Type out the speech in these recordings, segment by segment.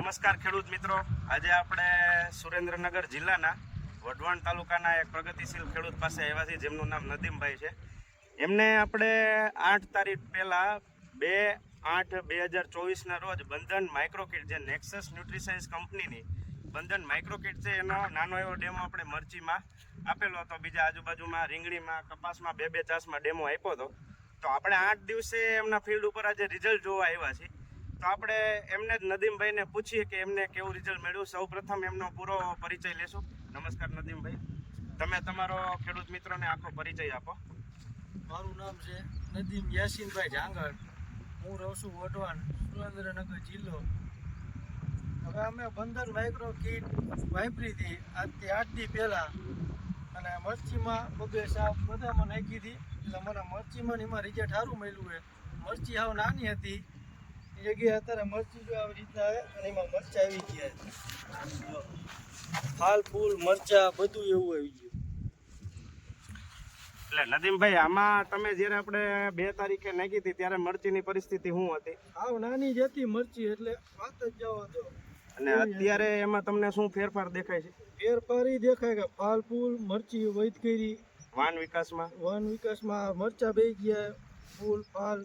નમસ્કાર ખેડૂત મિત્રો, આજે આપણે સુરેન્દ્રનગર જિલ્લાના વઢવાણ તાલુકાના એક પ્રગતિશીલ ખેડૂત પાસે આવ્યા છીએ, જેમનું નામ નદીમભાઈ છે. એમને આપણે 8 તારીખ પહેલાં 2/8/2024ના રોજ બંધન માઇક્રોકીટ, જે નેક્સસ ન્યુટ્રીસાયન્સ કંપનીની બંધન માઇક્રોકીટ છે, એનો નાનો એવો ડેમો આપણે મરચીમાં આપેલો હતો. બીજા આજુબાજુમાં રીંગણીમાં, કપાસમાં, બે ચાસમાં ડેમો આપ્યો હતો. તો આપણે 8 દિવસે એમના ફિલ્ડ ઉપર આજે રિઝલ્ટ જોવા આવ્યા છીએ. તો આપણે એમને જ નદીમભાઈને પૂછીએ કે એમને કેવું રિઝલ્ટ મળ્યું. સૌ પ્રથમ એમનો પૂરો પરિચય લેશું. નમસ્કાર નદીમભાઈ, તમે તમારો ખેડૂત મિત્રોને આખો પરિચય આપો. મારું નામ છે નદીમ યાસીનભાઈ જાંગડ. હું રહું છું વઢવાણ, સુરેન્દ્રનગર જિલ્લો. હવે અમે બંધન માઇક્રો કીટ વાપરી હતી આજથી 8 દી પહેલાં, અને મરચીમાં બબે સાપ બધામાં નાખી હતી. એટલે મને મરચીમાં એમાં રિઝલ્ટ સારું મળ્યું છે. મરચી હાવ નાની હતી એ જગ્યાએ અત્યારે મરચી જો આવી રીતના અને એમાં મરચાં આવી ગયા, ફાલ ફૂલ મરચાં બધું એવું આવી ગયું. એટલે નદીમભાઈ, આમાં તમે જ્યારે આપણે 2 તારીખે નાખી હતી ત્યારે મરચીની પરિસ્થિતિ શું હતી? હાવ નાની જ હતી મરચી, એટલે વાત જ જવા દો. અને અત્યારે એમાં તમને શું ફેરફાર દેખાય છે? ફેરફાર એ દેખાય કે ફાલ ફૂલ મરચી વૈદ કરી, વાન વિકાસમાં મરચા બે ગયા, ફૂલ ફાલ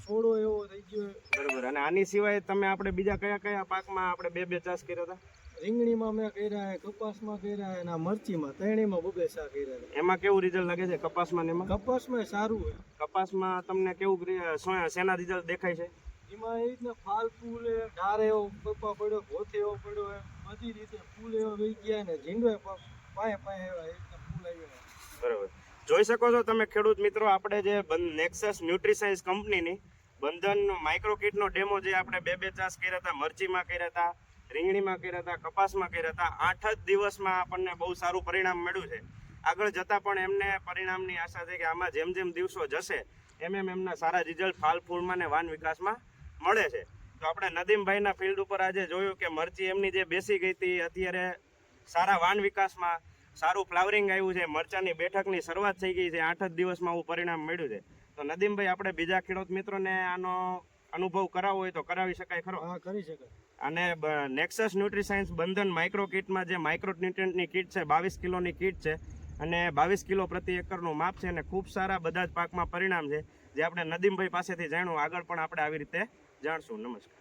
છોડો એવો થઈ ગયો. બરોબર. અને આની સિવાય તમે આપણે બીજા કયા કયા પાકમાં આપણે બે ચાસ કર્યા હતા? રીંગણીમાં મેં કર્યા, કપાસમાં કર્યા, અને આ મરચીમાં ત્રણેયમાં બબે શા કર્યા. એમાં કેવું રિઝલ્ટ લાગે છે? કપાસમાં ને એમાં? કપાસમાં સારું હોય. કપાસમાં તમને કેવું શેના રિઝલ્ટ દેખાય છે? એમાં એ રીતના ફાલ ફૂલ ઢાર એવો કપા પડ્યો, ભોથે એવો પડ્યો, બધી રીતે ફૂલ એવો વહી ગયા, ને ઝીંડો પાએ એવા એ રીતના ફૂલ આવ્યા. બરાબર. જોઈ શકો છો તમે ખેડૂત મિત્રો, આપણે જે નેક્સસ ન્યુટ્રીસાયન્સ કંપનીની બંધન માઇક્રોકીટનો ડેમો જે આપણે બે ચાસ કર્યા હતા, મરચીમાં કર્યા હતા, રીંગણીમાં કર્યા હતા, કપાસમાં કર્યા હતા, 8 જ દિવસમાં આપણને બહુ સારું પરિણામ મળ્યું છે. આગળ જતાં પણ એમને પરિણામની આશા છે કે આમાં જેમ જેમ દિવસો જશે એમ એમના સારા રિઝલ્ટ ફાલ ફૂલમાં ને વાન વિકાસમાં મળે છે. તો આપણે નદીમભાઈના ફિલ્ડ ઉપર આજે જોયું કે મરચી એમની જે બેસી ગઈ હતી, અત્યારે સારા વાન વિકાસમાં સારું ફ્લાવરિંગ આવ્યું છે. મરચાની બેઠકની શરૂઆત થઈ ગઈ છે. 8 જ દિવસમાં આવું પરિણામ મળ્યું છે. તો નદીમભાઈ, આપણે બીજા ખેડૂત મિત્રોને આનો અનુભવ કરાવવો હોય તો કરાવી શકાય ખરો? હા, કરી શકાય. અને નેક્સસ ન્યુટ્રીસાયન્સ બંધન માઇક્રો કીટમાં જે માઇક્રો ન્યુટ્રિયન્ટની કીટ છે, 22 કિલોની કીટ છે, અને 22 કિલો પ્રતિ એકરનું માપ છે, અને ખૂબ સારા બધા જ પાકમાં પરિણામ છે, જે આપણે નદીમભાઈ પાસેથી જાણ્યું. આગળ પણ આપણે આવી રીતે જાણશું. નમસ્કાર.